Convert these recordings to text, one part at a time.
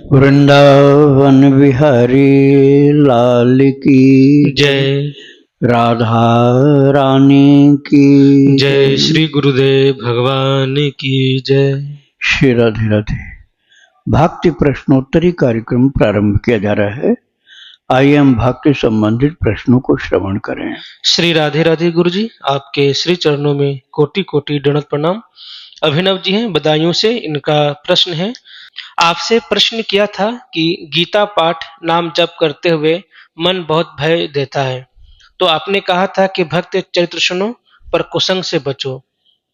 वृंदावन बिहारी लाल की जय। राधा रानी की जय श्री गुरुदेव भगवान की जय। श्री राधे राधे। भक्ति प्रश्नोत्तरी कार्यक्रम प्रारंभ किया जा रहा है। आइए हम भक्ति संबंधित प्रश्नों को श्रवण करें। श्री राधे राधे गुरु जी, आपके श्री चरणों में कोटि कोटि दंडवत प्रणाम। अभिनव जी हैं बदायूं से। इनका प्रश्न है, आपसे प्रश्न किया था कि गीता पाठ नाम जप करते हुए मन बहुत भय देता है, तो आपने कहा था कि भक्त चरित्र सुनो पर कुसंग से बचो।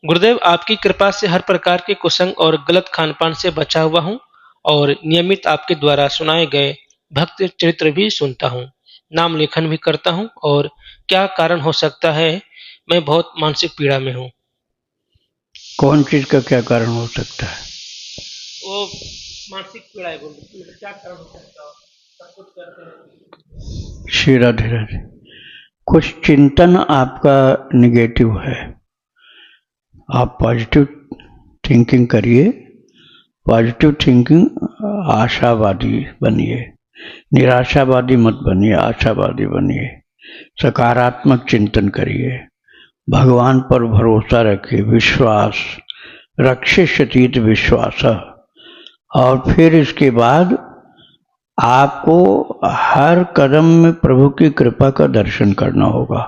गुरुदेव, आपकी कृपा से हर प्रकार के कुसंग और गलत खानपान से बचा हुआ हूँ और नियमित आपके द्वारा सुनाए गए भक्त चरित्र भी सुनता हूँ, नाम लेखन भी करता हूँ। और क्या कारण हो सकता है, मैं बहुत मानसिक पीड़ा में हूँ। कौन चीज का क्या कारण हो सकता है? वो मानसिक पीड़ा है गुरुदेव, क्या कारण हो सकता है? सब कुछ करते हैं। श्री राधे राधे। कुछ चिंतन आपका निगेटिव है। आप पॉजिटिव थिंकिंग करिए। पॉजिटिव थिंकिंग आशावादी बनिए, निराशावादी मत बनिए, आशावादी बनिए। सकारात्मक चिंतन करिए, भगवान पर भरोसा रखिए, विश्वास रक्षिष्यतीत विश्वास। और फिर इसके बाद आपको हर कदम में प्रभु की कृपा का दर्शन करना होगा।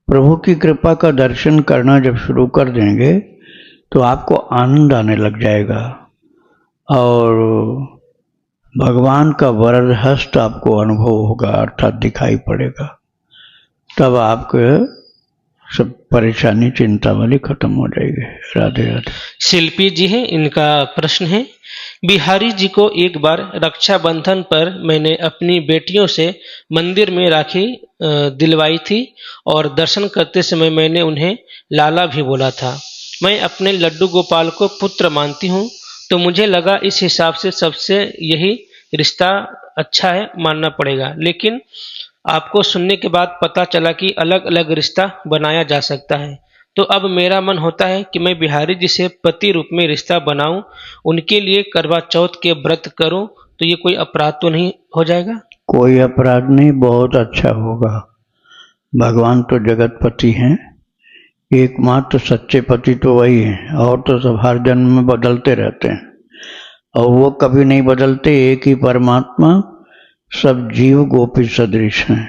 प्रभु की कृपा का दर्शन करना जब शुरू कर देंगे तो आपको आनंद आने लग जाएगा और भगवान का वरद हस्त आपको अनुभव होगा, अर्थात दिखाई पड़ेगा। तब आपके सब परेशानी चिंता वाली खत्म हो जाएगी। राधे राधे। शिल्पी जी हैं, इनका प्रश्न है, बिहारी जी को एक बार रक्षाबंधन पर मैंने अपनी बेटियों से मंदिर में राखी दिलवाई थी और दर्शन करते समय मैंने उन्हें लाला भी बोला था। मैं अपने लड्डू गोपाल को पुत्र मानती हूँ, तो मुझे लगा इस हिसाब से सबसे यही रिश्ता अच्छा है, मानना पड़ेगा। लेकिन आपको सुनने के बाद पता चला कि अलग अलग रिश्ता बनाया जा सकता है। तो अब मेरा मन होता है कि मैं बिहारी जी से पति रूप में रिश्ता बनाऊं, उनके लिए करवा चौथ के व्रत करूं, तो ये कोई अपराध तो नहीं हो जाएगा? कोई अपराध नहीं, बहुत अच्छा होगा। भगवान तो जगतपति हैं, एकमात्र सच्चे पति तो वही हैं, और तो सब हर जन्म में बदलते रहते हैं और वो कभी नहीं बदलते। एक ही परमात्मा, सब जीव गोपी सदृश हैं।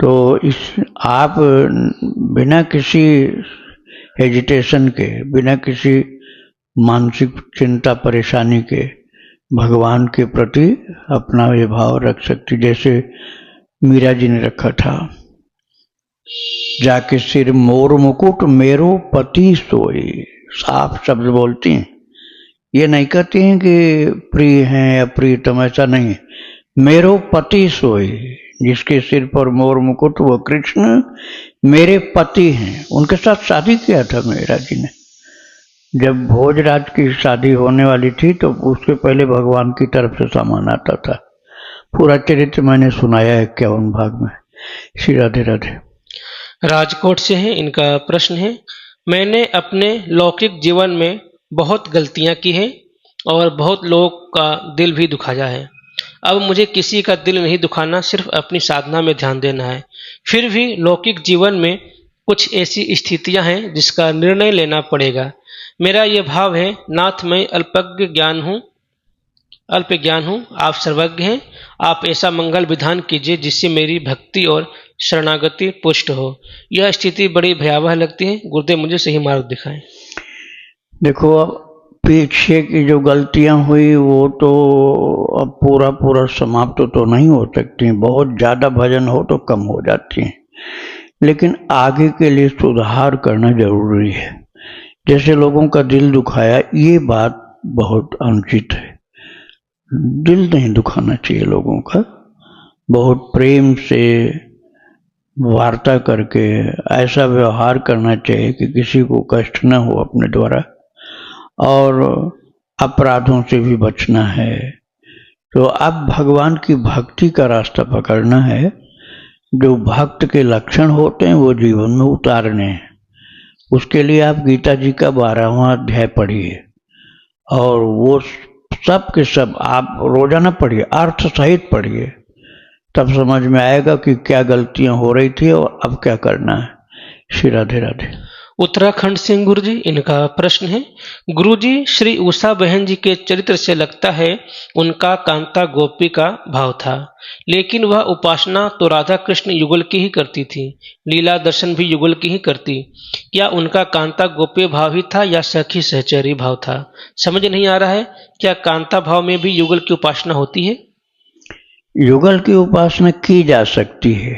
तो इस आप बिना किसी हेजिटेशन के, बिना किसी मानसिक चिंता परेशानी के भगवान के प्रति अपना ये भाव रख सकती, जैसे मीरा जी ने रखा था, जाके सिर मोर मुकुट मेरो पति सोई। साफ शब्द बोलती हैं, ये नहीं कहती हैं कि प्रिय हैं या प्रियतम, ऐसा नहीं। मेरो पति सोई, जिसके सिर पर मोर मुकुट वो कृष्ण मेरे पति हैं। उनके साथ शादी किया था मीरा जी ने। जब भोजराज की शादी होने वाली थी तो उसके पहले भगवान की तरफ से सामान आता था। पूरा चरित्र मैंने सुनाया है 51 भाग में। श्री राधे राधे। राजकोट से हैं, इनका प्रश्न है, मैंने अपने लौकिक जीवन में बहुत गलतियां की हैं और बहुत लोगों का दिल भी दुखाया है। अब मुझे किसी का दिल नहीं दुखाना, सिर्फ अपनी साधना में ध्यान देना है। फिर भी लौकिक जीवन में कुछ ऐसी स्थितियां हैं जिसका निर्णय लेना पड़ेगा। मेरा ये भाव है, नाथ मैं अल्प ज्ञान हूँ, आप सर्वज्ञ हैं। आप ऐसा मंगल विधान कीजिए जिससे मेरी भक्ति और शरणागति पुष्ट हो। यह स्थिति बड़ी भयावह लगती है, गुरुदेव मुझे सही मार्ग दिखाएं। देखो, अब पीछे की जो गलतियां हुई वो तो अब पूरा समाप्त तो नहीं हो सकती। बहुत ज़्यादा भजन हो तो कम हो जाती हैं, लेकिन आगे के लिए सुधार करना जरूरी है। जैसे लोगों का दिल दुखाया, ये बात बहुत अनुचित है। दिल नहीं दुखाना चाहिए लोगों का। बहुत प्रेम से वार्ता करके ऐसा व्यवहार करना चाहिए कि किसी को कष्ट न हो अपने द्वारा, और अपराधों से भी बचना है। तो अब भगवान की भक्ति का रास्ता पकड़ना है। जो भक्त के लक्षण होते हैं वो जीवन में उतारने हैं। उसके लिए आप गीता जी का 12वां अध्याय पढ़िए और वो सब के सब आप रोजाना पढ़िए, अर्थ सहित पढ़िए, तब समझ में आएगा कि क्या गलतियां हो रही थी और अब क्या करना है। श्री राधे राधे। उत्तराखंड से गुरु जी, इनका प्रश्न है, गुरु जी श्री उषा बहन जी के चरित्र से लगता है उनका कांता गोपी का भाव था, लेकिन वह उपासना तो राधा कृष्ण युगल की ही करती थी, लीला दर्शन भी युगल की ही करती। क्या उनका कांता गोपी भाव ही था या सखी सहचरी भाव था? समझ नहीं आ रहा है, क्या कांता भाव में भी युगल की उपासना होती है? युगल की उपासना की जा सकती है,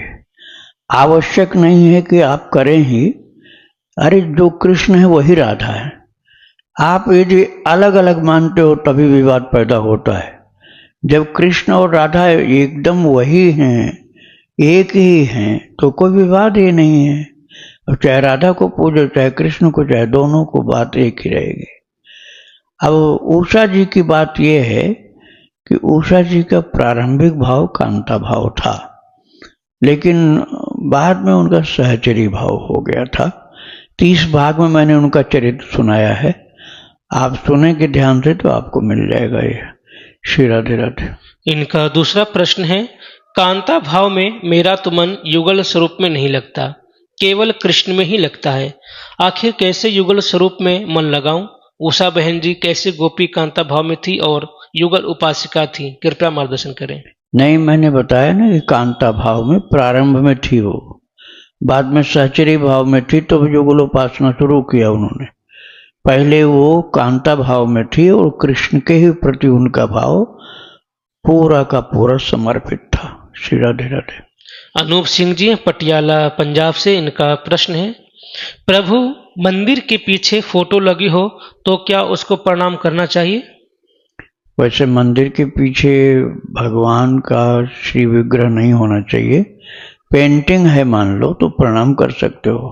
आवश्यक नहीं है कि आप करें ही। अरे जो कृष्ण है वही राधा है। आप यदि अलग अलग मानते हो तभी विवाद पैदा होता है। जब कृष्ण और राधा एकदम वही हैं, एक ही हैं, तो कोई विवाद ही नहीं है। और चाहे राधा को पूजो चाहे कृष्ण को, चाहे दोनों को, बात एक ही रहेगी। अब उषा जी की बात यह है कि उषा जी का प्रारंभिक भाव कांता भाव था, लेकिन बाद में उनका सहचरी भाव हो गया था। 30 भाग में मैंने उनका चरित्र सुनाया है, आप सुनेंगे ध्यान से तो आपको मिल जाएगा ये। श्री राधे राधे। इनका दूसरा प्रश्न है, कांता भाव में मेरा तो मन युगल स्वरूप में नहीं लगता, केवल कृष्ण में ही लगता है। आखिर कैसे युगल स्वरूप में मन लगाऊं? उषा बहन जी कैसे गोपी कांता भाव में थी और युगल उपासिका थी? कृपया मार्गदर्शन करें। नहीं, मैंने बताया ना कि कांता भाव में प्रारंभ में थी वो, बाद में सहचरी भाव में थी, तो युगल उपासना शुरू किया उन्होंने। पहले वो कांता भाव में थी और कृष्ण के ही प्रति उनका भाव पूरा का पूरा समर्पित था। श्री राधे राधे। अनूप सिंह जी पटियाला पंजाब से, इनका प्रश्न है, प्रभु मंदिर के पीछे फोटो लगी हो तो क्या उसको प्रणाम करना चाहिए? वैसे मंदिर के पीछे भगवान का श्री विग्रह नहीं होना चाहिए, पेंटिंग है मान लो तो प्रणाम कर सकते हो।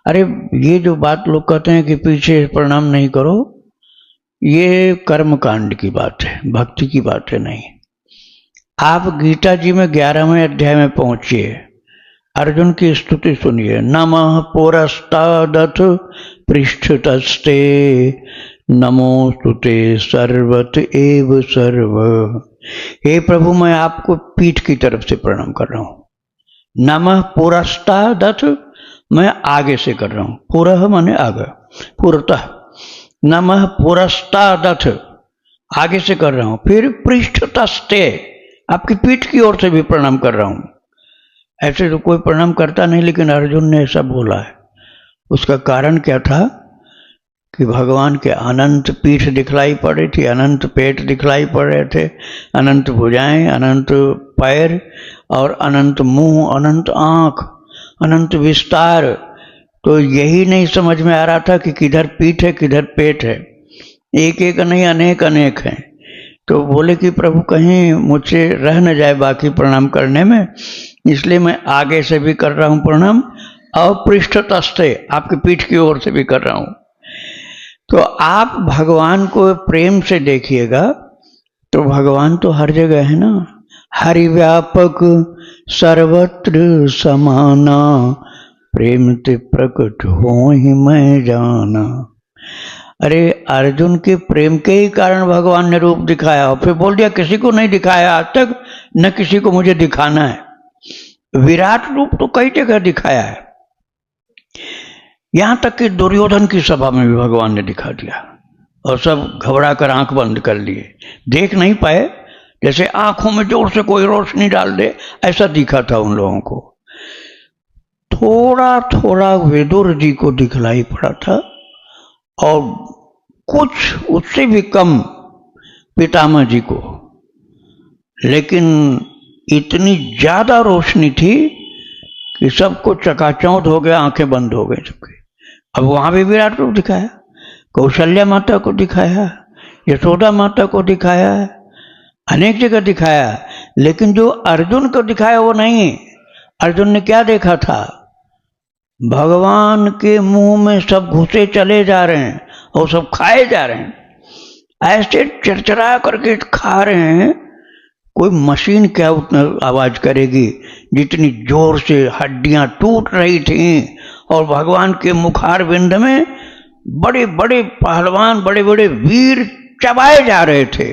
अरे ये जो बात लोग कहते हैं कि पीछे प्रणाम नहीं करो, ये कर्म कांड की बात है, भक्ति की बात है नहीं। आप गीता जी में 11वें अध्याय में पहुंचिए, अर्जुन की स्तुति सुनिए। नमः पुरस्तादथ पृष्ठतस्ते नमोस्तुते सर्वत एव सर्व। हे प्रभु, मैं आपको पीठ की तरफ से प्रणाम कर रहा हूं। नमः पुरस्तादथ, मैं आगे से कर रहा हूं, पुरः माने आगे, पुरतः। नमः पुरस्तादथ, आगे से कर रहा हूं। फिर पृष्ठतस्ते, आपकी पीठ की ओर से भी प्रणाम कर रहा हूं। ऐसे तो कोई प्रणाम करता नहीं, लेकिन अर्जुन ने ऐसा बोला है। उसका कारण क्या था कि भगवान के अनंत पीठ दिखलाई पड़ रही थी, अनंत पेट दिखलाई पड़ रहे थे, अनंत भुजाएं, अनंत पैर और अनंत मुंह, अनंत आंख, अनंत विस्तार। तो यही नहीं समझ में आ रहा था कि किधर पीठ है किधर पेट है, एक एक नहीं अनेक अनेक हैं। तो बोले कि प्रभु कहीं मुझसे रह न जाए बाकी प्रणाम करने में, इसलिए मैं आगे से भी कर रहा हूं प्रणाम और पृष्ठतस्ते, आपकी पीठ की ओर से भी कर रहा हूं। तो आप भगवान को प्रेम से देखिएगा तो भगवान तो हर जगह है ना। हरि व्यापक सर्वत्र समाना, प्रेम ते प्रकट हो ही मैं जाना। अरे अर्जुन के प्रेम के ही कारण भगवान ने रूप दिखाया और फिर बोल दिया किसी को नहीं दिखाया आज तक, न किसी को मुझे दिखाना है। विराट रूप तो कई जगह दिखाया है, यहां तक कि दुर्योधन की सभा में भी भगवान ने दिखा दिया और सब घबरा कर आंख बंद कर लिए, देख नहीं पाए, जैसे आंखों में जोर से कोई रोशनी डाल दे ऐसा दिखा था उन लोगों को। थोड़ा थोड़ा विदुर जी को दिखलाई पड़ा था और कुछ उससे भी कम पितामह जी को, लेकिन इतनी ज्यादा रोशनी थी कि सबको चकाचौंध हो गया, आंखें बंद हो गई सबकी। अब वहां भी विराट रूप दिखाया, कौशल्या माता को दिखाया, यशोदा माता को दिखाया, अनेक जगह दिखाया, लेकिन जो अर्जुन को दिखाया वो नहीं। अर्जुन ने क्या देखा था? भगवान के मुंह में सब घुसे चले जा रहे हैं और सब खाए जा रहे हैं, ऐसे चरचरा करके खा रहे हैं। कोई मशीन क्या उतना आवाज करेगी जितनी जोर से हड्डियां टूट रही थीं। और भगवान के मुखार बिंद में बड़े बड़े पहलवान, बड़े बड़े वीर चबाए जा रहे थे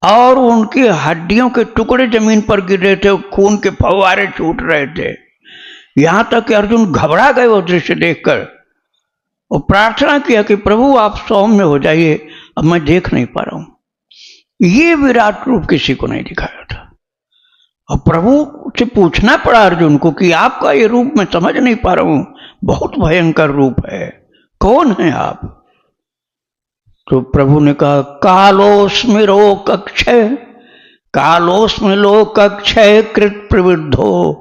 और उनकी हड्डियों के टुकड़े जमीन पर गिर रहे थे, खून के फव्वारे छूट रहे थे। यहां तक कि अर्जुन घबरा गए वो दृश्य देखकर और प्रार्थना किया कि प्रभु आप सौम्य हो जाइए, अब मैं देख नहीं पा रहा हूं। ये विराट रूप किसी को नहीं दिखाया था और प्रभु से पूछना पड़ा अर्जुन को कि आपका ये रूप मैं समझ नहीं पा रहा हूं, बहुत भयंकर रूप है, कौन है आप? तो प्रभु ने कहा कालोस्मिरो कक्षय, कालोस्मिलो कक्षय कृत प्रवृद्धो,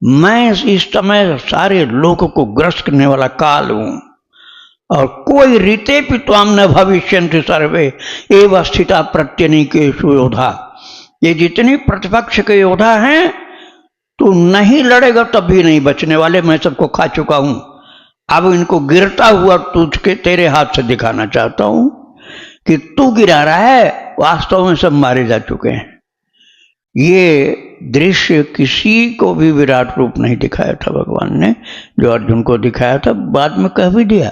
मैं इस समय सारे लोगों को ग्रस्त करने वाला काल हूं और कोई रीते भी त्वाम न भविष्यन्ति सर्वे एवं स्थिता प्रत्यनीकेषु योधा। ये जितनी प्रतिपक्ष के योद्धा हैं तू नहीं लड़ेगा तब भी नहीं बचने वाले, मैं सबको खा चुका हूं। अब इनको गिरता हुआ तुझके तेरे हाथ से दिखाना चाहता हूं कि तू गिरा रहा है, वास्तव में सब मारे जा चुके हैं। ये दृश्य किसी को भी विराट रूप नहीं दिखाया था भगवान ने, जो अर्जुन को दिखाया था। बाद में कह भी दिया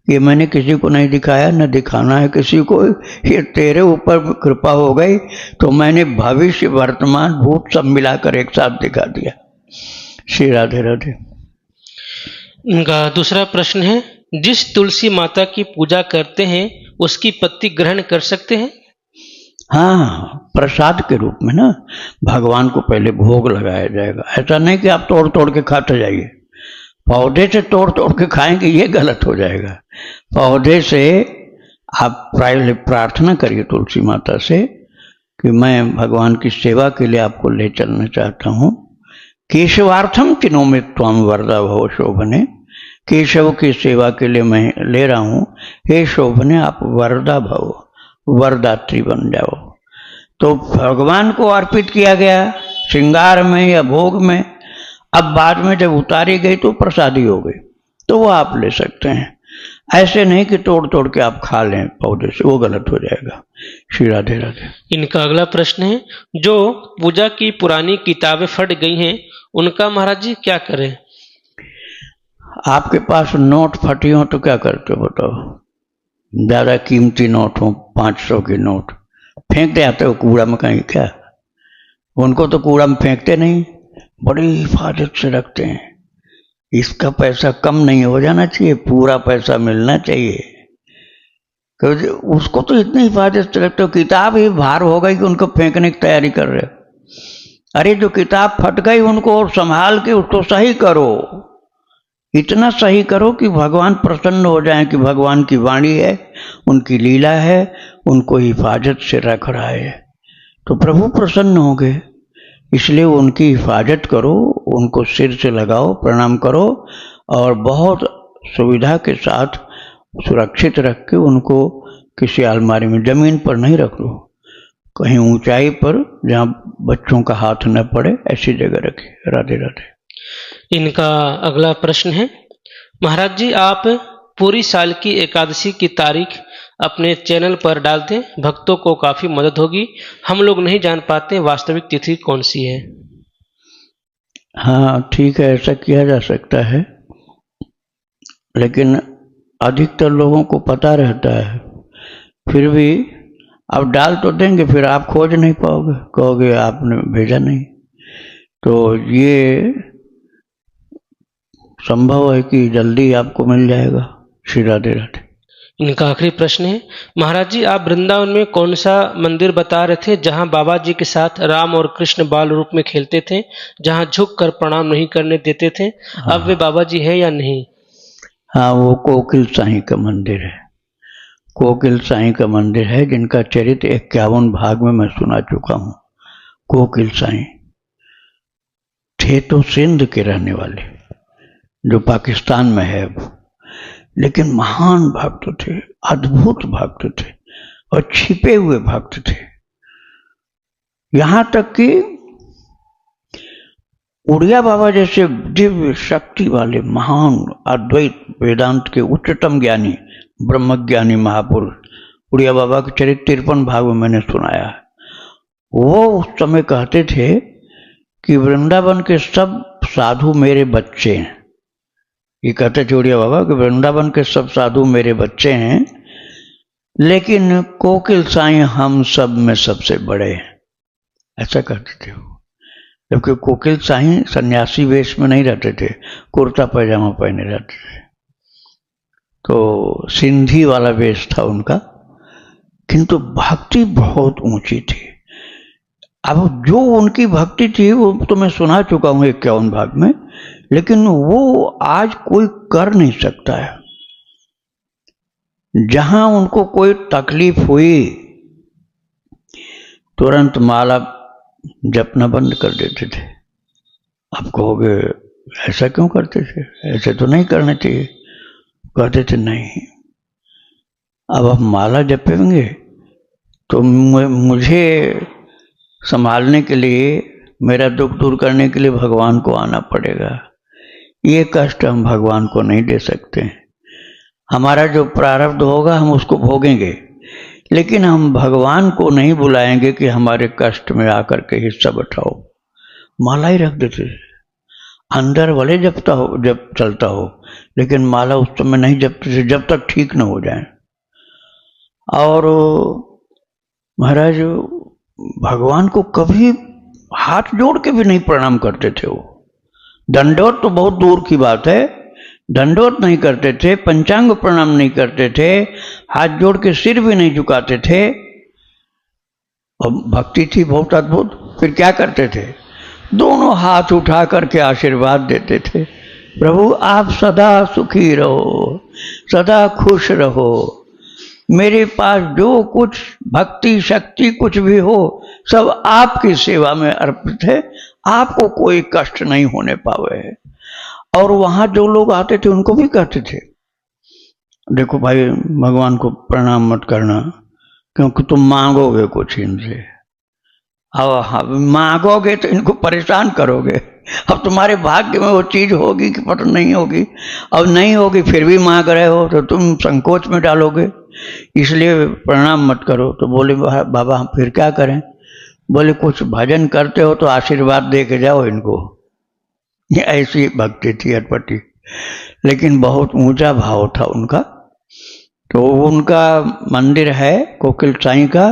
कि मैंने किसी को नहीं दिखाया, न दिखाना है किसी को, ये तेरे ऊपर कृपा हो गई तो मैंने भविष्य वर्तमान भूत सब मिलाकर एक साथ दिखा दिया। श्री राधे राधे। इनका दूसरा प्रश्न है, जिस तुलसी माता की पूजा करते हैं उसकी पत्ती ग्रहण कर सकते हैं? हाँ, प्रसाद के रूप में ना, भगवान को पहले भोग लगाया जाएगा। ऐसा नहीं कि आप तोड़ तोड़ के खाते जाइए, पौधे से तोड़ तोड़ के खाएंगे ये गलत हो जाएगा। पौधे से आप पहले प्रार्थना करिए तुलसी माता से कि मैं भगवान की सेवा के लिए आपको ले चलना चाहता हूँ। केशवार्थम चिनोमि त्वाम वरदा भव शोभने, केशव की सेवा के लिए मैं ले रहा हूँ, हे शोभने आप वरदा भव, वरदात्री बन जाओ। तो भगवान को अर्पित किया गया श्रृंगार में या भोग में, अब बाद में जब उतारी गई तो प्रसादी हो गई, तो वो आप ले सकते हैं। ऐसे नहीं कि तोड़ तोड़ के आप खा लें पौधे से, वो गलत हो जाएगा। श्री राधे राधे। इनका अगला प्रश्न है, जो पूजा की पुरानी किताबें फट गई हैं उनका महाराज जी क्या करें? आपके पास नोट फटी हो तो क्या करते हो बताओ? ज्यादा कीमती नोट हो, 500 की नोट, फेंक दे आते हो कूड़ा में कहीं क्या? उनको तो कूड़ा में फेंकते नहीं, बड़ी हिफाजत से रखते हैं। इसका पैसा कम नहीं हो जाना चाहिए, पूरा पैसा मिलना चाहिए। क्योंकि उसको तो इतनी हिफाजत से रखते हो, किताब ही भार हो गई कि उनको फेंकने की तैयारी कर रहे हो। अरे जो किताब फट गई उनको और संभाल के उसको सही करो, इतना सही करो कि भगवान प्रसन्न हो जाए कि भगवान की वाणी है, उनकी लीला है, उनको हिफाजत से रख रहा है, तो प्रभु प्रसन्न होंगे। इसलिए उनकी हिफाजत करो, उनको सिर से लगाओ, प्रणाम करो और बहुत सुविधा के साथ सुरक्षित रख के उनको किसी अलमारी में, जमीन पर नहीं रख लो, कहीं ऊंचाई पर जहाँ बच्चों का हाथ न पड़े, ऐसी जगह रखे। राधे राधे। इनका अगला प्रश्न है, महाराज जी आप पूरी साल की एकादशी की तारीख अपने चैनल पर डाल दें, भक्तों को काफी मदद होगी। हम लोग नहीं जान पाते वास्तविक तिथि कौन सी है। हाँ ठीक है, ऐसा किया जा सकता है, लेकिन अधिकतर लोगों को पता रहता है, फिर भी आप डाल तो देंगे, फिर आप खोज नहीं पाओगे, कहोगे आपने भेजा नहीं। तो ये संभव है कि जल्दी आपको मिल जाएगा। श्री राधे राधे। इनका आखिरी प्रश्न है, महाराज जी आप वृंदावन में कौन सा मंदिर बता रहे थे जहां बाबा जी के साथ राम और कृष्ण बाल रूप में खेलते थे, जहां झुक कर प्रणाम नहीं करने देते थे? हाँ। अब वे बाबा जी है या नहीं? हाँ, वो कोकिल साईं का मंदिर है। कोकिल साईं का मंदिर है जिनका चरित्र 51 भाग में मैं सुना चुका हूँ। कोकिल साईं थे तो सिंध के रहने वाले, जो पाकिस्तान में है अब, लेकिन महान भक्त थे, अद्भुत भक्त थे और छिपे हुए भक्त थे। यहां तक कि उड़िया बाबा जैसे दिव्य शक्ति वाले महान अद्वैत वेदांत के उच्चतम ज्ञानी, ब्रह्मज्ञानी महापुरुष, उड़िया बाबा के चरित्र 53 भाग में मैंने सुनाया है। वो उस समय कहते थे कि वृंदावन के सब साधु मेरे बच्चे हैं। ये कहते थे उड़िया बाबा कि वृंदावन के सब साधु मेरे बच्चे हैं लेकिन कोकिल साईं हम सब में सबसे बड़े हैं, ऐसा कहते थे वो। जबकि कोकिल साईं सन्यासी वेश में नहीं रहते थे, कुर्ता पैजामा पहने रहते थे, तो सिंधी वाला वेश था उनका, किंतु भक्ति बहुत ऊंची थी। अब जो उनकी भक्ति थी वो तो मैं सुना चुका हूं 51 भाग में, लेकिन वो आज कोई कर नहीं सकता है। जहां उनको कोई तकलीफ हुई तुरंत माला जपना बंद कर देते थे। आप कहोगे ऐसा क्यों करते थे, ऐसे तो नहीं करना चाहिए। कहते थे नहीं, अब आप माला जपेंगे तो मुझे संभालने के लिए, मेरा दुख दूर करने के लिए भगवान को आना पड़ेगा। ये कष्ट हम भगवान को नहीं दे सकते। हमारा जो प्रारब्ध होगा हम उसको भोगेंगे, लेकिन हम भगवान को नहीं बुलाएंगे कि हमारे कष्ट में आकर के हिस्सा बटाओ। माला ही रख देते थे, अंदर भले जपता हो, जब चलता हो, लेकिन माला उस समय नहीं जपते थे जब तक ठीक न हो जाए। और महाराज भगवान को कभी हाथ जोड़ के भी नहीं प्रणाम करते थे वो। दंडवत तो बहुत दूर की बात है, दंडवत नहीं करते थे, पंचांग प्रणाम नहीं करते थे, हाथ जोड़ के सिर भी नहीं झुकाते थे। और भक्ति थी बहुत अद्भुत। फिर क्या करते थे, दोनों हाथ उठा करके आशीर्वाद देते थे, प्रभु आप सदा सुखी रहो, सदा खुश रहो, मेरे पास जो कुछ भक्ति शक्ति कुछ भी हो सब आपकी सेवा में अर्पित है, आपको कोई कष्ट नहीं होने पावे। और वहां जो लोग आते थे उनको भी कहते थे, देखो भाई भगवान को प्रणाम मत करना, क्योंकि तुम मांगोगे कुछ इनसे, अब मांगोगे तो इनको परेशान करोगे। अब तुम्हारे भाग्य में वो चीज होगी कि पता नहीं होगी, अब नहीं होगी फिर भी मांग रहे हो तो तुम संकोच में डालोगे, इसलिए प्रणाम मत करो। तो बोले बाबा हम फिर क्या करें? बोले कुछ भजन करते हो तो आशीर्वाद दे के जाओ इनको। ये ऐसी भक्ति थी अटपटी, लेकिन बहुत ऊंचा भाव था उनका। तो उनका मंदिर है कोकिल साईं का,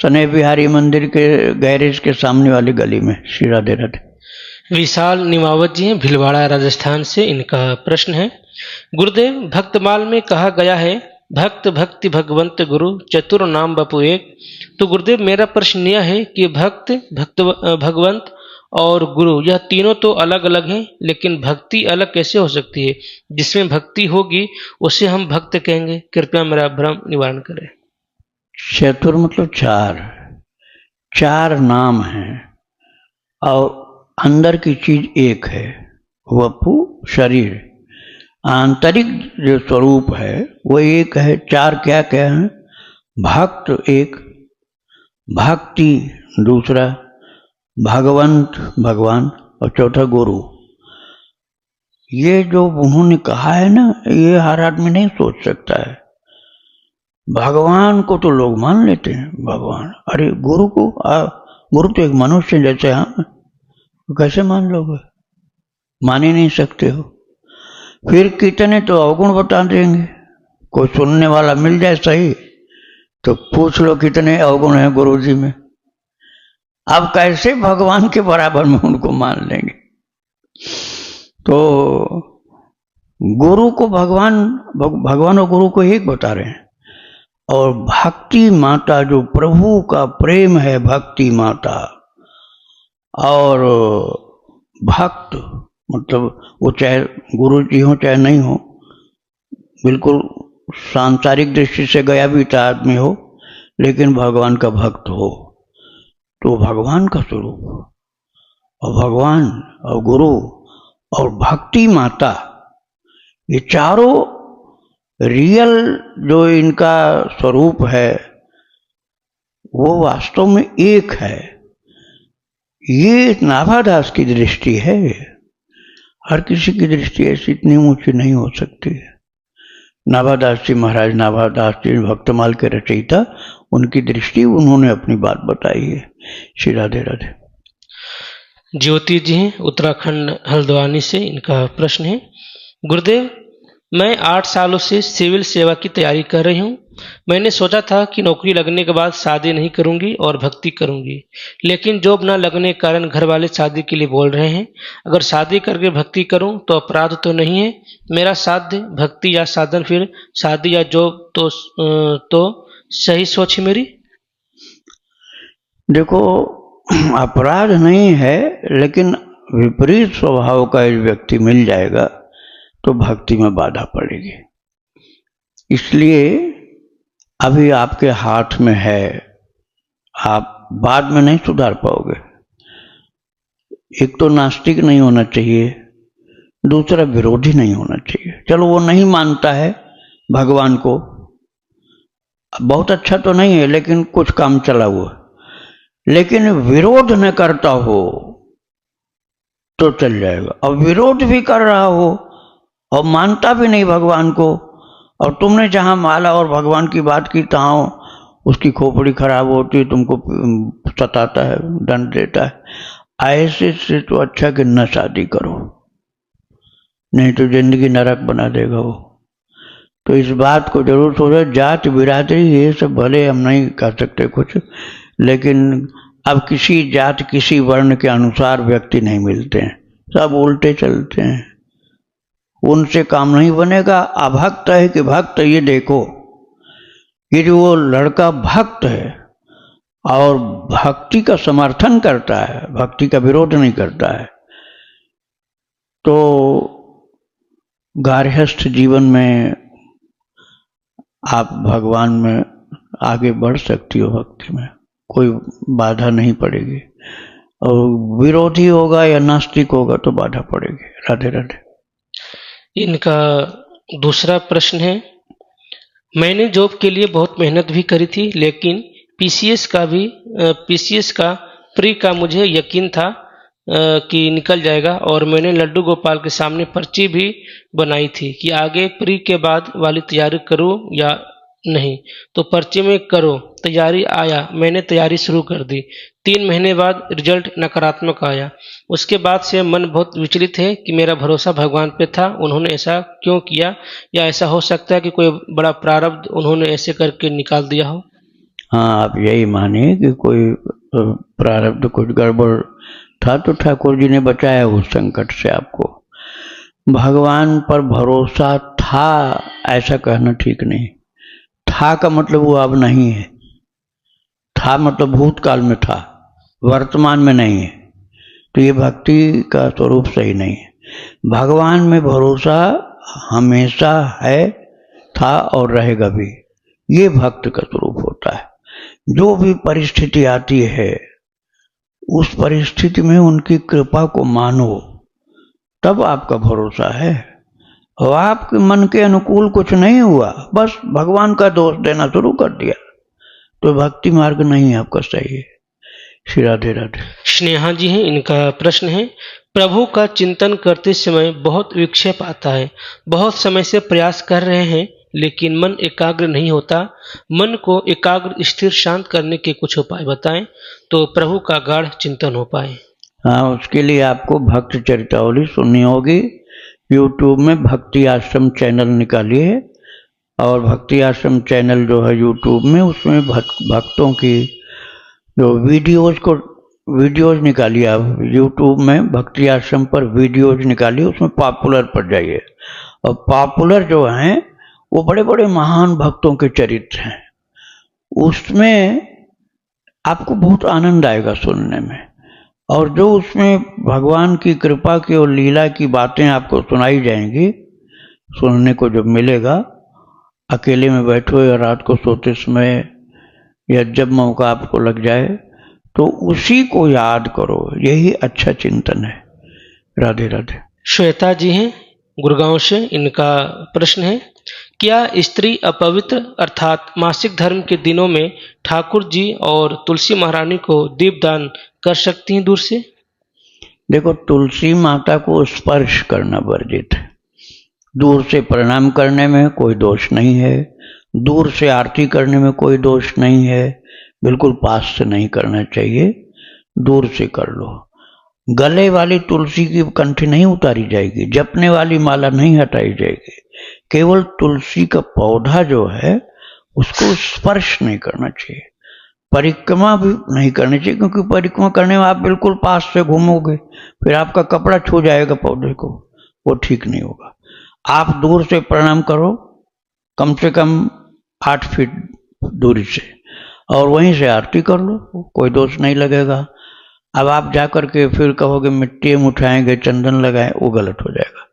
सने बिहारी मंदिर के गैरेज के सामने वाली गली में। श्री राधे राधे। विशाल निमावत जी हैं भीलवाड़ा राजस्थान से। इनका प्रश्न है, गुरुदेव भक्तमाल में कहा गया है भक्त भक्ति भगवंत गुरु चतुर नाम बपु एक। तो गुरुदेव मेरा प्रश्न यह है कि भक्त भगवंत और गुरु यह तीनों तो अलग अलग हैं, लेकिन भक्ति अलग कैसे हो सकती है? जिसमें भक्ति होगी उसे हम भक्त कहेंगे। कृपया मेरा भ्रम निवारण करें। चतुर मतलब चार नाम हैं और अंदर की चीज एक है, वपु शरीर, आंतरिक जो स्वरूप है वो एक है। चार क्या क्या है? भक्त एक, भक्ति दूसरा, भगवंत भगवान और चौथा गुरु। ये जो उन्होंने कहा है ना, ये हर आदमी नहीं सोच सकता है। भगवान को तो लोग मान लेते हैं भगवान, अरे गुरु को गुरु तो एक मनुष्य जैसे, हाँ कैसे मान लोगे? मान ही नहीं सकते हो। फिर कितने तो अवगुण बता देंगे। कोई सुनने वाला मिल जाए सही तो पूछ लो कितने अवगुण हैं गुरु जी में। अब कैसे भगवान के बराबर में उनको मान लेंगे? तो गुरु को भगवान और गुरु को एक बता रहे हैं। और भक्ति माता जो प्रभु का प्रेम है, भक्ति माता, और भक्त मतलब वो चाहे गुरु जी हो चाहे नहीं हो, बिल्कुल सांसारिक दृष्टि से गया भी आदमी हो, लेकिन भगवान का भक्त हो, तो भगवान का स्वरूप। और भगवान और गुरु और भक्ति माता, ये चारों रियल जो इनका स्वरूप है वो वास्तव में एक है। ये नाभादास की दृष्टि है, हर किसी की दृष्टि ऐसी इतनी ऊंची नहीं हो सकती है। नाभादास जी महाराज, नाभादास जी भक्तमाल के रचयिता, उनकी दृष्टि, उन्होंने अपनी बात बताई है। श्री राधे राधे। ज्योति जी हैं उत्तराखंड हल्द्वानी से। इनका प्रश्न है, गुरुदेव मैं 8 सालों से सिविल सेवा की तैयारी कर रही हूँ। मैंने सोचा था कि नौकरी लगने के बाद शादी नहीं करूंगी और भक्ति करूंगी, लेकिन जॉब न लगने के कारण घर वाले शादी के लिए बोल रहे हैं। अगर शादी करके भक्ति करूं तो अपराध तो नहीं है? मेरा साध्य भक्ति या साधन, फिर शादी या जॉब तो सही सोच है मेरी? देखो, अपराध नहीं है, लेकिन विपरीत स्वभाव का एक व्यक्ति मिल जाएगा तो भक्ति में बाधा पड़ेगी। इसलिए अभी आपके हाथ में है, आप बाद में नहीं सुधार पाओगे। एक तो नास्तिक नहीं होना चाहिए, दूसरा विरोधी नहीं होना चाहिए। चलो वो नहीं मानता है भगवान को, बहुत अच्छा तो नहीं है लेकिन कुछ काम चला हुआ, लेकिन विरोध न करता हो तो चल जाएगा। और विरोध भी कर रहा हो और मानता भी नहीं भगवान को, और तुमने जहां माला और भगवान की बात की तहां उसकी खोपड़ी खराब होती, तुमको सताता है, दंड देता है। ऐसे से तो अच्छा कि न शादी करो, नहीं तो जिंदगी नरक बना देगा वो। तो इस बात को जरूर सोचो। जात बिरादरी ये सब भले हम नहीं कर सकते कुछ, लेकिन अब किसी जात किसी वर्ण के अनुसार व्यक्ति नहीं मिलते हैं, सब उल्टे चलते हैं। उनसे काम नहीं बनेगा। अभक्त है कि भक्त, ये देखो, ये जो वो लड़का भक्त है और भक्ति का समर्थन करता है, भक्ति का विरोध नहीं करता है, तो गार्हस्थ जीवन में आप भगवान में आगे बढ़ सकती हो, भक्ति में कोई बाधा नहीं पड़ेगी। और विरोधी होगा या नास्तिक होगा तो बाधा पड़ेगी। राधे राधे। इनका दूसरा प्रश्न है, मैंने जॉब के लिए बहुत मेहनत भी करी थी, लेकिन पीसीएस का प्री का मुझे यकीन था कि निकल जाएगा, और मैंने लड्डू गोपाल के सामने पर्ची भी बनाई थी कि आगे प्री के बाद वाली तैयारी करूं या नहीं। तो पर्ची में करो तैयारी आया, मैंने तैयारी शुरू कर दी। 3 महीने बाद रिजल्ट नकारात्मक आया। उसके बाद से मन बहुत विचलित है कि मेरा भरोसा भगवान पे था, उन्होंने ऐसा क्यों किया? या ऐसा हो सकता है कि कोई बड़ा प्रारब्ध उन्होंने ऐसे करके निकाल दिया हो? हाँ, आप यही मानिए कि कोई प्रारब्ध कुछ गड़बड़ था, तो ठाकुर जी ने बचाया उस संकट से आपको। भगवान पर भरोसा था ऐसा कहना ठीक नहीं। था का मतलब वो अब नहीं है, था मतलब भूतकाल में था, वर्तमान में नहीं है। तो ये भक्ति का स्वरूप सही नहीं है। भगवान में भरोसा हमेशा है, था और रहेगा भी। ये भक्त का स्वरूप होता है। जो भी परिस्थिति आती है उस परिस्थिति में उनकी कृपा को मानो, तब आपका भरोसा है। और आपके मन के अनुकूल कुछ नहीं हुआ, बस भगवान का दोष देना शुरू कर दिया, तो भक्ति मार्ग नहीं आपका सही है। श्री राधे राधे। स्नेहा जी हैं, इनका प्रश्न है, प्रभु का चिंतन करते समय बहुत विक्षेप आता है, बहुत समय से प्रयास कर रहे हैं लेकिन मन एकाग्र नहीं होता। मन को एकाग्र स्थिर शांत करने के कुछ उपाय बताएं तो प्रभु का गाढ़ चिंतन हो पाए। हाँ, उसके लिए आपको भक्त चरितावली सुननी होगी। यूट्यूब में भक्ति आश्रम चैनल निकालिए, और भक्ति आश्रम चैनल जो है यूट्यूब में, उसमें भक्तों की जो वीडियोज निकालिए। आप यूट्यूब में भक्ति आश्रम पर वीडियोज निकालिए, उसमें पॉपुलर पर जाइए, और पॉपुलर जो हैं वो बड़े बड़े महान भक्तों के चरित्र हैं। उसमें आपको बहुत आनंद आएगा सुनने में, और जो उसमें भगवान की कृपा की और लीला की बातें आपको सुनाई जाएंगी, सुनने को जो मिलेगा, अकेले में बैठो या रात को सोते समय या जब मौका आपको लग जाए, तो उसी को याद करो। यही अच्छा चिंतन है। राधे राधे। श्वेता जी हैं, गुड़गांव से, इनका प्रश्न है, क्या स्त्री अपवित्र अर्थात मासिक धर्म के दिनों में ठाकुर जी और तुलसी महारानी को दीपदान कर सकती हैं दूर से? देखो, तुलसी माता को स्पर्श करना वर्जित है। दूर से प्रणाम करने में कोई दोष नहीं है, दूर से आरती करने में कोई दोष नहीं है, बिल्कुल पास से नहीं करना चाहिए, दूर से कर लो। गले वाली तुलसी की कंठी नहीं उतारी जाएगी, जपने वाली माला नहीं हटाई जाएगी। केवल तुलसी का पौधा जो है उसको स्पर्श नहीं करना चाहिए, परिक्रमा भी नहीं करनी चाहिए, क्योंकि परिक्रमा करने में आप बिल्कुल पास से घूमोगे, फिर आपका कपड़ा छू जाएगा पौधे को, वो ठीक नहीं होगा। आप दूर से प्रणाम करो, कम से कम 8 फीट दूरी से, और वहीं से आरती कर लो, कोई दोष नहीं लगेगा। अब आप जाकर के फिर कहोगे मिट्टी में उठाएंगे, चंदन लगाएं, वो गलत हो जाएगा।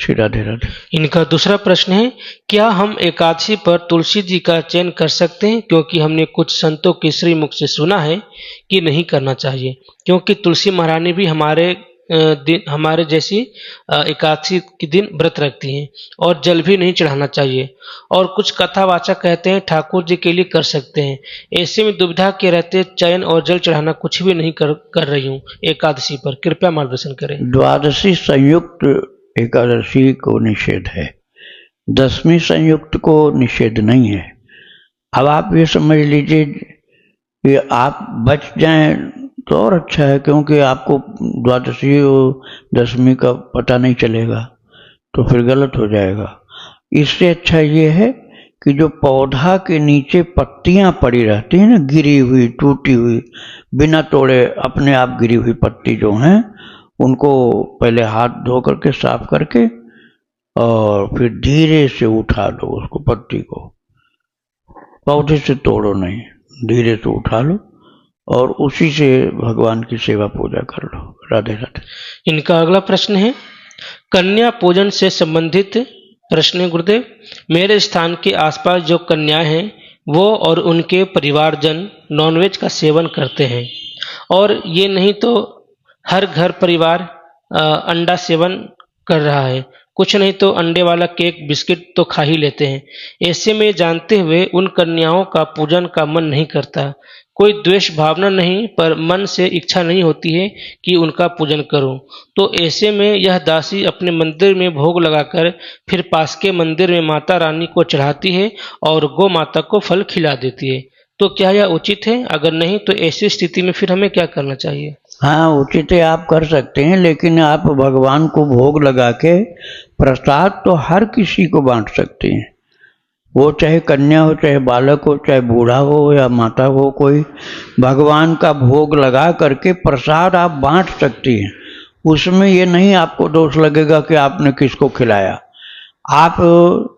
श्री राधे राधे। इनका दूसरा प्रश्न है, क्या हम एकादशी पर तुलसी जी का चयन कर सकते हैं? क्योंकि हमने कुछ संतों के श्रीमुख से सुना है कि नहीं करना चाहिए, क्योंकि तुलसी महारानी भी हमारे जैसी एकादशी के दिन व्रत रखती हैं और जल भी नहीं चढ़ाना चाहिए। और कुछ कथावाचक कहते हैं ठाकुर जी के लिए कर सकते हैं। ऐसे में दुविधा के रहते चयन और जल चढ़ाना कुछ भी नहीं कर रही हूँ एकादशी पर, कृपया मार्गदर्शन करें। द्वादशी संयुक्त एकादशी को निषेध है, दशमी संयुक्त को निषेध नहीं है। अब आप ये समझ लीजिए कि आप बच जाएं तो और अच्छा है, क्योंकि आपको द्वादशी और दशमी का पता नहीं चलेगा तो फिर गलत हो जाएगा। इससे अच्छा ये है कि जो पौधा के नीचे पत्तियां पड़ी रहती हैं ना, गिरी हुई टूटी हुई बिना तोड़े अपने आप गिरी हुई पत्ती जो हैं, उनको पहले हाथ धो करके साफ करके और फिर धीरे से उठा लो उसको, पत्ती को पौधे से तोड़ो नहीं, धीरे से उठा लो और उसी से भगवान की सेवा पूजा कर लो। राधे राधे। इनका अगला प्रश्न है, कन्या पूजन से संबंधित प्रश्न है गुरुदेव। मेरे स्थान के आसपास जो कन्याएं हैं वो और उनके परिवारजन नॉनवेज का सेवन करते हैं, और ये नहीं तो हर घर परिवार अंडा सेवन कर रहा है, कुछ नहीं तो अंडे वाला केक बिस्किट तो खा ही लेते हैं। ऐसे में जानते हुए उन कन्याओं का पूजन का मन नहीं करता। कोई द्वेष भावना नहीं, पर मन से इच्छा नहीं होती है कि उनका पूजन करूं। तो ऐसे में यह दासी अपने मंदिर में भोग लगाकर फिर पास के मंदिर में माता रानी को चढ़ाती है और गौ माता को फल खिला देती है। तो क्या यह उचित है? अगर नहीं तो ऐसी स्थिति में फिर हमें क्या करना चाहिए? हाँ, उचित है, आप कर सकते हैं, लेकिन आप भगवान को भोग लगा के प्रसाद तो हर किसी को बांट सकते हैं, वो चाहे कन्या हो, चाहे बालक हो, चाहे बूढ़ा हो या माता हो, कोई भगवान का भोग लगा करके प्रसाद आप बांट सकती हैं। उसमें ये नहीं आपको दोष लगेगा कि आपने किसको खिलाया। आप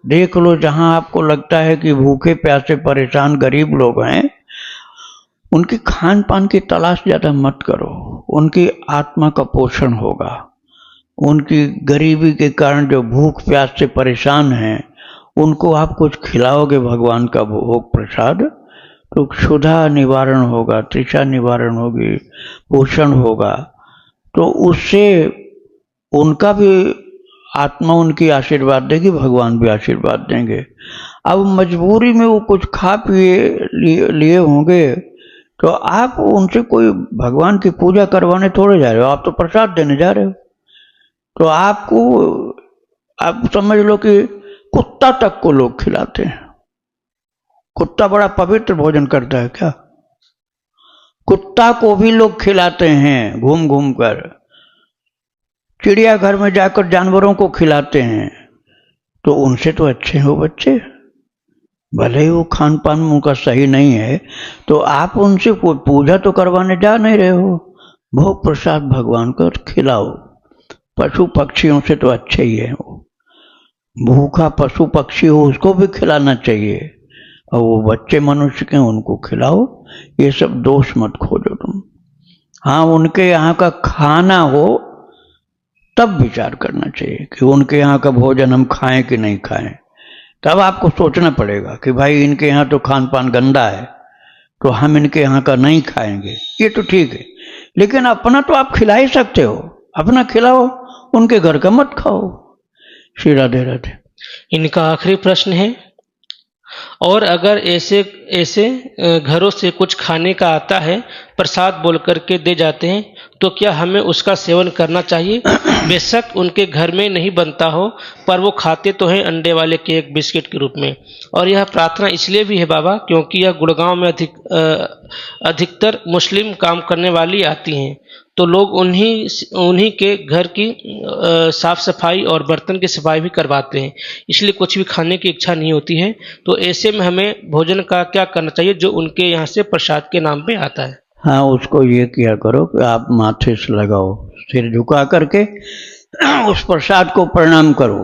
देख लो, जहां आपको लगता है कि भूखे प्यासे परेशान गरीब लोग हैं, उनकी खान पान की तलाश ज़्यादा मत करो, उनकी आत्मा का पोषण होगा। उनकी गरीबी के कारण जो भूख प्यास से परेशान हैं, उनको आप कुछ खिलाओगे भगवान का भोग प्रसाद, तो क्षुधा निवारण होगा, तृषा निवारण होगी, पोषण होगा, तो उससे उनका भी आत्मा उनकी आशीर्वाद देगी, भगवान भी आशीर्वाद देंगे। अब मजबूरी में वो कुछ खा पिए लिए होंगे, तो आप उनसे कोई भगवान की पूजा करवाने थोड़े जा रहे हो, आप तो प्रसाद देने जा रहे हो। तो आपको, आप समझ लो कि कुत्ता तक को लोग खिलाते हैं। कुत्ता बड़ा पवित्र भोजन करता है क्या? कुत्ता को भी लोग खिलाते हैं घूम घूम कर, चिड़ियाघर में जाकर जानवरों को खिलाते हैं। तो उनसे तो अच्छे हो बच्चे, भले ही वो खान पान उनका सही नहीं है, तो आप उनसे कोई पूजा तो करवाने जा नहीं रहे हो। भोग प्रसाद भगवान को खिलाओ। पशु पक्षियों से तो अच्छे ही है वो, भूखा पशु पक्षी हो उसको भी खिलाना चाहिए, और वो बच्चे मनुष्य के उनको खिलाओ। ये सब दोष मत खोजो तुम। हाँ, उनके यहाँ का खाना हो तब विचार करना चाहिए कि उनके यहाँ का भोजन हम खाएं कि नहीं खाएं। तब आपको सोचना पड़ेगा कि भाई इनके यहाँ तो खान पान गंदा है, तो हम इनके यहाँ का नहीं खाएंगे, ये तो ठीक है। लेकिन अपना तो आप खिला ही सकते हो, अपना खिलाओ, उनके घर का मत खाओ। श्री राधे राधे। इनका आखिरी प्रश्न है, और अगर ऐसे घरों से कुछ खाने का आता है, प्रसाद बोल करके दे जाते हैं, तो क्या हमें उसका सेवन करना चाहिए? बेशक उनके घर में नहीं बनता हो, पर वो खाते तो हैं अंडे वाले केक बिस्किट के रूप में। और यह प्रार्थना इसलिए भी है बाबा, क्योंकि यह गुड़गांव में अधिकतर मुस्लिम काम करने वाली आती हैं, तो लोग उन्हीं के घर की साफ सफाई और बर्तन की सफाई भी करवाते हैं, इसलिए कुछ भी खाने की इच्छा नहीं होती है। तो ऐसे में हमें भोजन का क्या करना चाहिए जो उनके यहाँ से प्रसाद के नाम पे आता है? हाँ, उसको ये किया करो कि आप माथे से लगाओ, सिर झुका करके उस प्रसाद को प्रणाम करो,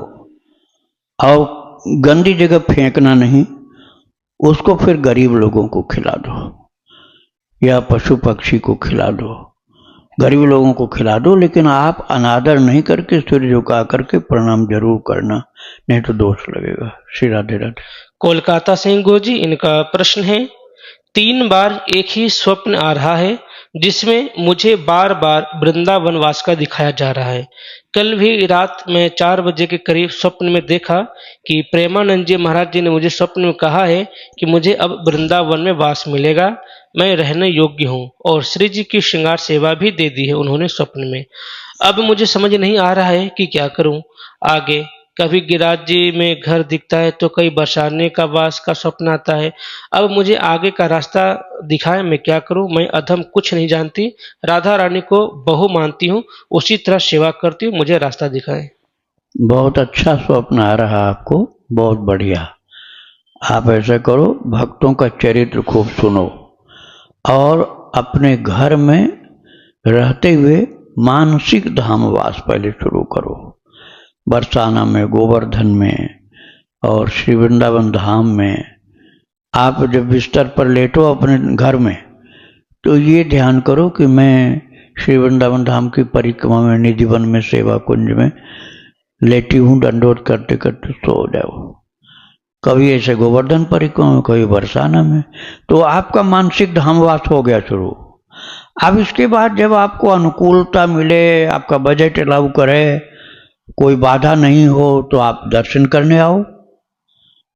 और गंदी जगह फेंकना नहीं, उसको फिर गरीब लोगों को खिला दो या पशु पक्षी को खिला दो, गरीब लोगों को खिला दो, लेकिन आप अनादर नहीं करके सिर झुका करके प्रणाम जरूर करना, नहीं तो दोष लगेगा। श्री राधे राधे। कोलकाता से गुरुजी, इनका प्रश्न है, 3 बार एक ही स्वप्न आ रहा है जिसमें मुझे बार बार वृंदावन वास का दिखाया जा रहा है। कल भी रात में 4 बजे के करीब स्वप्न में देखा कि प्रेमानंद जी महाराज जी ने मुझे स्वप्न में कहा है कि मुझे अब वृंदावन में वास मिलेगा, मैं रहने योग्य हूँ, और श्री जी की श्रृंगार सेवा भी दे दी है उन्होंने स्वप्न में। अब मुझे समझ नहीं आ रहा है कि क्या करूं आगे। कभी गिरिराज जी में घर दिखता है तो कई बरसाने का वास का स्वप्न आता है। अब मुझे आगे का रास्ता दिखाए, मैं क्या करूं? मैं अधम कुछ नहीं जानती, राधा रानी को बहू मानती हूँ, उसी तरह सेवा करती हूँ, मुझे रास्ता दिखाए। बहुत अच्छा स्वप्न आ रहा आपको, बहुत बढ़िया। आप ऐसा करो, भक्तों का चरित्र खूब सुनो और अपने घर में रहते हुए मानसिक धामवास पहले शुरू करो। बरसाना में, गोवर्धन में और श्री वृंदावन धाम में। आप जब बिस्तर पर लेटो अपने घर में, तो ये ध्यान करो कि मैं श्री वृंदावन धाम की परिक्रमा में, निधिवन में, सेवा कुंज में लेटी हूँ, दंडोत करते करते सो जाओ। कभी ऐसे गोवर्धन परिक्रमा में, कभी बरसाना में, तो आपका मानसिक धामवास हो गया शुरू। अब इसके बाद जब आपको अनुकूलता मिले, आपका बजट अलाउ करे, कोई बाधा नहीं हो, तो आप दर्शन करने आओ।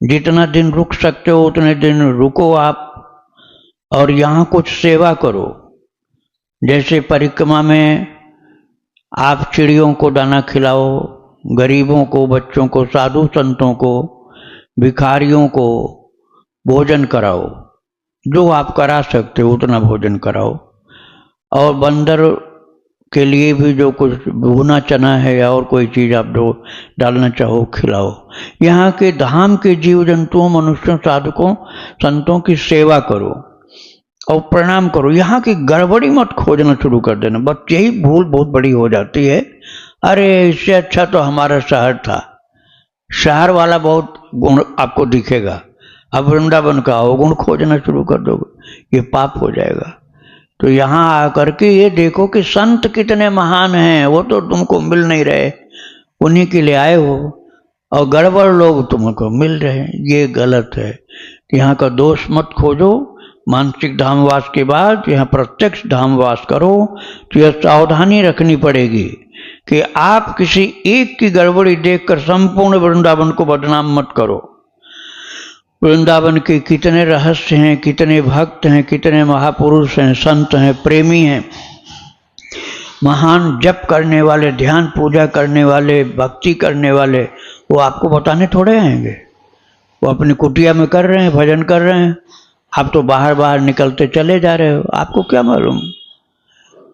जितना दिन रुक सकते हो उतने दिन रुको आप, और यहाँ कुछ सेवा करो। जैसे परिक्रमा में आप चिड़ियों को दाना खिलाओ, गरीबों को, बच्चों को, साधु संतों को, भिखारियों को भोजन कराओ। जो आप करा सकते हो उतना भोजन कराओ। और बंदर के लिए भी जो कुछ भुना चना है या और कोई चीज़ आप जो डालना चाहो खिलाओ। यहाँ के धाम के जीव जंतुओं, मनुष्यों, साधकों, संतों की सेवा करो और प्रणाम करो। यहाँ की गड़बड़ी मत खोजना शुरू कर देना, बस यही भूल बहुत बड़ी हो जाती है। अरे इससे अच्छा तो हमारा शहर था, शहर वाला बहुत गुण आपको दिखेगा, अब वृंदावन का अवगुण खोजना शुरू कर दोगे, ये पाप हो जाएगा। तो यहाँ आकर के ये देखो कि संत कितने महान हैं, वो तो तुमको मिल नहीं रहे, उन्हीं के लिए आए हो, और गड़बड़ लोग तुमको मिल रहे हैं, ये गलत है। यहाँ का दोष मत खोजो। मानसिक धामवास के बाद यहाँ प्रत्यक्ष धामवास करो, तो यह सावधानी रखनी पड़ेगी कि आप किसी एक की गड़बड़ी देखकर संपूर्ण वृंदावन को बदनाम मत करो। वृंदावन के कितने रहस्य हैं, कितने भक्त हैं, कितने महापुरुष हैं, संत हैं, प्रेमी हैं, महान जप करने वाले, ध्यान पूजा करने वाले, भक्ति करने वाले, वो आपको बताने थोड़े आएंगे। वो अपनी कुटिया में कर रहे हैं, भजन कर रहे हैं, आप तो बाहर बाहर निकलते चले जा रहे हो, आपको क्या मालूम।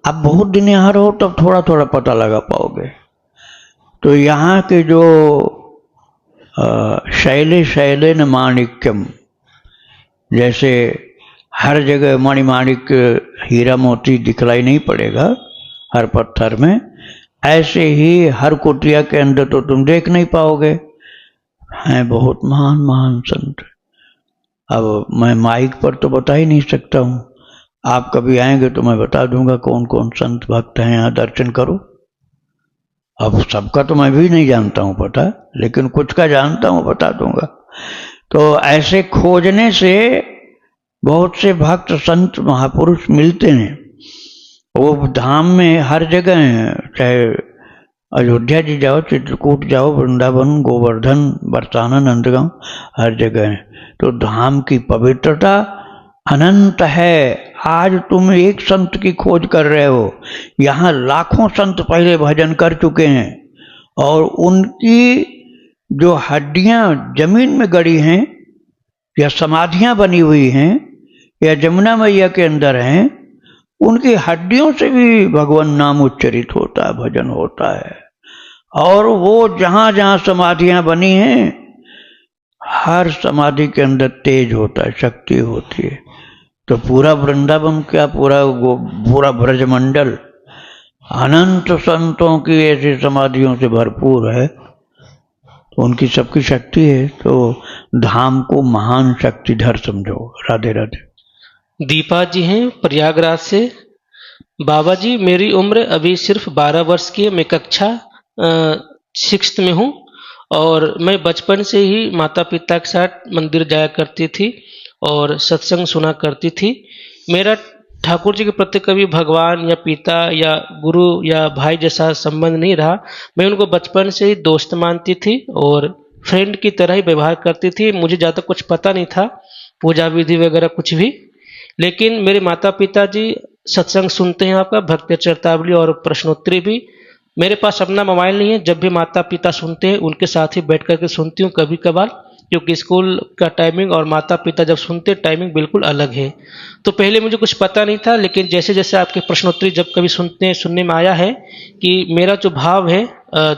आप बहुत दिन यहाँ रहो तब थोड़ा थोड़ा पता लगा पाओगे। तो यहाँ के जो शैले शैले न माणिक्यम, जैसे हर जगह मणिमाणिक, हीरा मोती दिखलाई नहीं पड़ेगा हर पत्थर में, ऐसे ही हर कुटिया के अंदर तो तुम देख नहीं पाओगे, हैं बहुत महान महान संत। अब मैं माइक पर तो बता ही नहीं सकता हूँ, आप कभी आएंगे तो मैं बता दूंगा कौन कौन संत भक्त हैं, यहाँ दर्शन करो। अब सबका तो मैं भी नहीं जानता हूँ पता, लेकिन कुछ का जानता हूँ, बता दूंगा। तो ऐसे खोजने से बहुत से भक्त संत महापुरुष मिलते हैं। वो धाम में हर जगह हैं, चाहे अयोध्या जी जाओ, चित्रकूट जाओ, वृंदावन, गोवर्धन, बरसाना, नंदगांव, हर जगह है। तो धाम की पवित्रता अनंत है, आज तुम एक संत की खोज कर रहे हो, यहाँ लाखों संत पहले भजन कर चुके हैं और उनकी जो हड्डियां जमीन में गड़ी हैं या समाधियां बनी हुई हैं या जमुना मैया के अंदर हैं, उनकी हड्डियों से भी भगवान नाम उच्चरित होता है, भजन होता है। और वो जहां जहां समाधियां बनी हैं, हर समाधि के अंदर तेज होता है, शक्ति होती है। तो पूरा वृंदावन क्या, पूरा ब्रजमंडल अनंत संतों की ऐसी समाधियों से भरपूर है, तो उनकी सबकी शक्ति है। तो धाम को महान शक्तिधर समझो। राधे राधे। दीपा जी हैं प्रयागराज से। बाबा जी, मेरी उम्र अभी सिर्फ 12 वर्ष की है। मैं कक्षा 6th में हूँ और मैं बचपन से ही माता पिता के साथ मंदिर जाया करती थी और सत्संग सुना करती थी। मेरा ठाकुर जी के प्रति कभी भगवान या पिता या गुरु या भाई जैसा संबंध नहीं रहा। मैं उनको बचपन से ही दोस्त मानती थी और फ्रेंड की तरह ही व्यवहार करती थी। मुझे ज़्यादा कुछ पता नहीं था, पूजा विधि वगैरह कुछ भी। लेकिन मेरे माता पिता जी सत्संग सुनते हैं, आपका भक्त चरतावली और प्रश्नोत्तरी भी। मेरे पास अपना मोबाइल नहीं है, जब भी माता पिता सुनते हैं उनके साथ ही बैठ करके सुनती हूँ कभी कभार, क्योंकि स्कूल का टाइमिंग और माता पिता जब सुनते टाइमिंग बिल्कुल अलग है। तो पहले मुझे कुछ पता नहीं था, लेकिन जैसे जैसे आपके प्रश्नोत्तरी जब कभी सुनने में आया है कि मेरा जो भाव है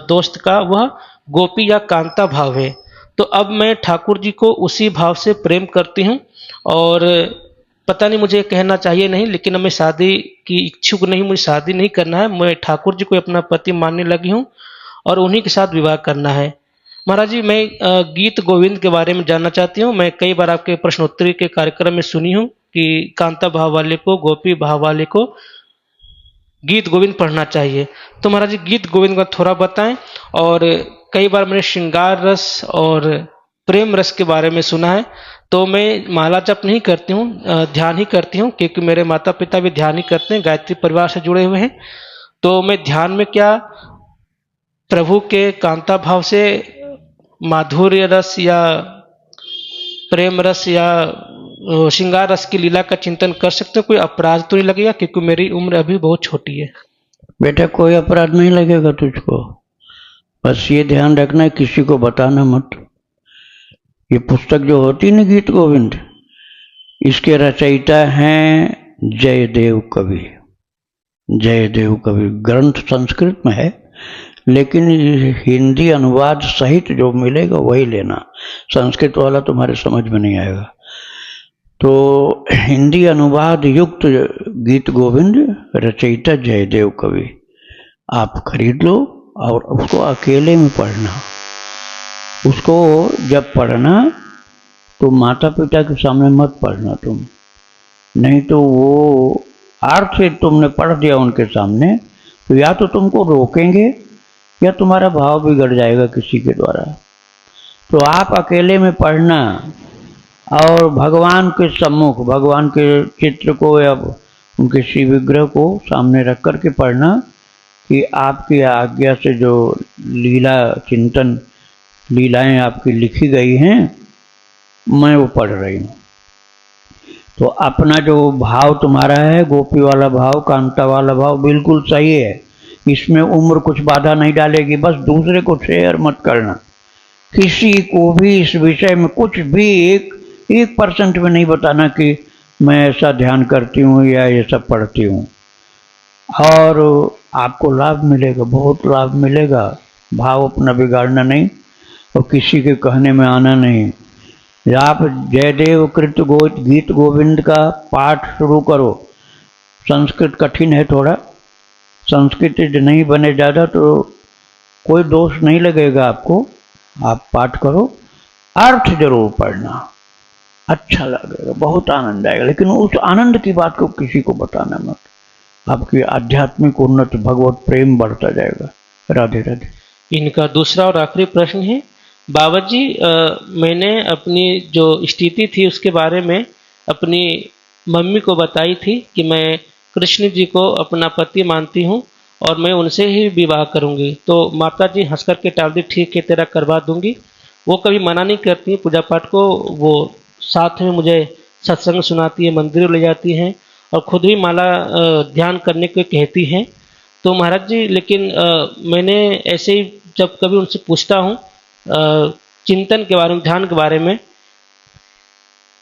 दोस्त का, वह गोपी या कांता भाव है। तो अब मैं ठाकुर जी को उसी भाव से प्रेम करती हूँ। और पता नहीं मुझे कहना चाहिए नहीं, लेकिन अब मैं शादी की इच्छुक नहीं, मुझे शादी नहीं करना है। मैं ठाकुर जी को अपना पति मानने लगी हूँ और उन्हीं के साथ विवाह करना है। महाराज जी, मैं गीत गोविंद के बारे में जानना चाहती हूँ। मैं कई बार आपके प्रश्नोत्तरी के कार्यक्रम में सुनी हूँ कि कांता भाव वाले को, गोपी भाव वाले को गीत गोविंद पढ़ना चाहिए। तो महाराज जी, गीत गोविंद का थोड़ा बताएं। और कई बार मैंने श्रृंगार रस और प्रेम रस के बारे में सुना है। तो मैं माला जप नहीं करती हूँ, ध्यान ही करती हूँ, क्योंकि मेरे माता पिता भी ध्यान ही करते हैं, गायत्री परिवार से जुड़े हुए हैं। तो मैं ध्यान में क्या प्रभु के कांता भाव से माधुर्य रस या प्रेम रस या श्रृंगार रस की लीला का चिंतन कर सकते हो? कोई अपराध तो नहीं लगेगा, क्योंकि मेरी उम्र अभी बहुत छोटी है। बेटा, कोई अपराध नहीं लगेगा तुझको। बस ये ध्यान रखना है, किसी को बताना मत। ये पुस्तक जो होती है गीत गोविंद, इसके रचयिता हैं जयदेव कवि। जयदेव कवि ग्रंथ संस्कृत में है, लेकिन हिंदी अनुवाद सहित जो मिलेगा वही लेना, संस्कृत वाला तुम्हारे समझ में नहीं आएगा। तो हिंदी अनुवाद युक्त गीत गोविंद रचयिता जयदेव कवि आप खरीद लो और उसको अकेले में पढ़ना। उसको जब पढ़ना तो माता पिता के सामने मत पढ़ना तुम, नहीं तो वो अर्थ से तुमने पढ़ दिया उनके सामने तो या तो तुमको रोकेंगे या तुम्हारा भाव बिगड़ जाएगा किसी के द्वारा। तो आप अकेले में पढ़ना और भगवान के सम्मुख, भगवान के चित्र को या उनके शिव विग्रह को सामने रख कर के पढ़ना कि आपकी आज्ञा से जो लीला चिंतन लीलाएं आपकी लिखी गई हैं मैं वो पढ़ रही हूँ। तो अपना जो भाव तुम्हारा है, गोपी वाला भाव, कांता वाला भाव, बिल्कुल सही है। इसमें उम्र कुछ बाधा नहीं डालेगी। बस दूसरे को शेयर मत करना, किसी को भी इस विषय में कुछ भी 1% में नहीं बताना कि मैं ऐसा ध्यान करती हूँ या ये सब पढ़ती हूँ। और आपको लाभ मिलेगा, बहुत लाभ मिलेगा। भाव अपना बिगाड़ना नहीं और किसी के कहने में आना नहीं। आप जयदेव कृत गीत गोविंद का पाठ शुरू करो। संस्कृत कठिन है थोड़ा, संस्कृत नहीं बने ज़्यादा तो कोई दोष नहीं लगेगा आपको। आप पाठ करो, अर्थ जरूर पढ़ना, अच्छा लगेगा, बहुत आनंद आएगा। लेकिन उस आनंद की बात को किसी को बताना मत, आपकी आध्यात्मिक उन्नति, भगवत प्रेम बढ़ता जाएगा। राधे राधे। इनका दूसरा और आखिरी प्रश्न है, बाबा जी मैंने अपनी जो स्थिति थी उसके बारे में अपनी मम्मी को बताई थी कि मैं कृष्ण जी को अपना पति मानती हूँ और मैं उनसे ही विवाह करूँगी। तो माता जी हंस कर के टाल दी, ठीक है तेरा करवा दूँगी। वो कभी मना नहीं करती पूजा पाठ को, वो साथ में मुझे सत्संग सुनाती है, मंदिर ले जाती हैं और खुद ही माला ध्यान करने को कहती हैं। तो महाराज जी लेकिन मैंने ऐसे ही जब कभी उनसे पूछता हूँ चिंतन के बारे में, ध्यान के बारे में,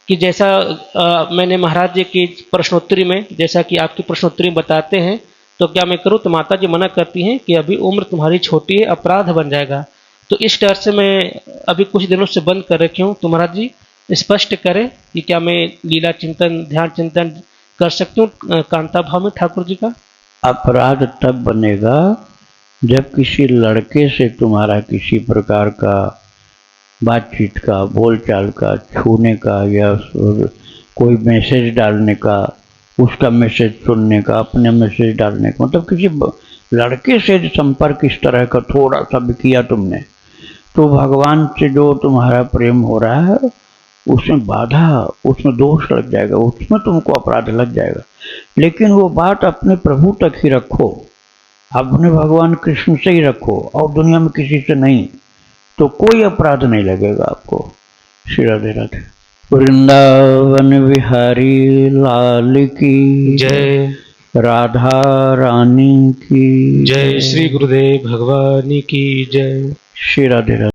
कि जैसा मैंने महाराज जी की प्रश्नोत्तरी में, जैसा कि आपकी प्रश्नोत्तरी में बताते हैं, तो क्या मैं करूँ? तो माता जी मना करती हैं कि अभी उम्र तुम्हारी छोटी है, अपराध बन जाएगा। तो इस डर से मैं अभी कुछ दिनों से बंद कर रखी हूँ। तो महाराज जी स्पष्ट करें कि क्या मैं लीला चिंतन, ध्यान चिंतन कर सकती हूँ कांता भाव में ठाकुर जी का? अपराध तब बनेगा जब किसी लड़के से तुम्हारा किसी प्रकार का बातचीत का, बोलचाल का, छूने का या कोई मैसेज डालने का, उसका मैसेज सुनने का, अपने मैसेज डालने का, मतलब किसी लड़के से संपर्क इस तरह का थोड़ा सा भी किया तुमने, तो भगवान से जो तुम्हारा प्रेम हो रहा है उसमें बाधा, उसमें दोष लग जाएगा, उसमें तुमको अपराध लग जाएगा। लेकिन वो बात अपने प्रभु तक ही रखो, अपने भगवान कृष्ण से ही रखो और दुनिया में किसी से नहीं, तो कोई अपराध नहीं लगेगा आपको। श्री राधे राधे। वृंदावन बिहारी लाल की जय। राधा रानी की जय। श्री गुरुदेव भगवान की जय। श्री राधे राधे।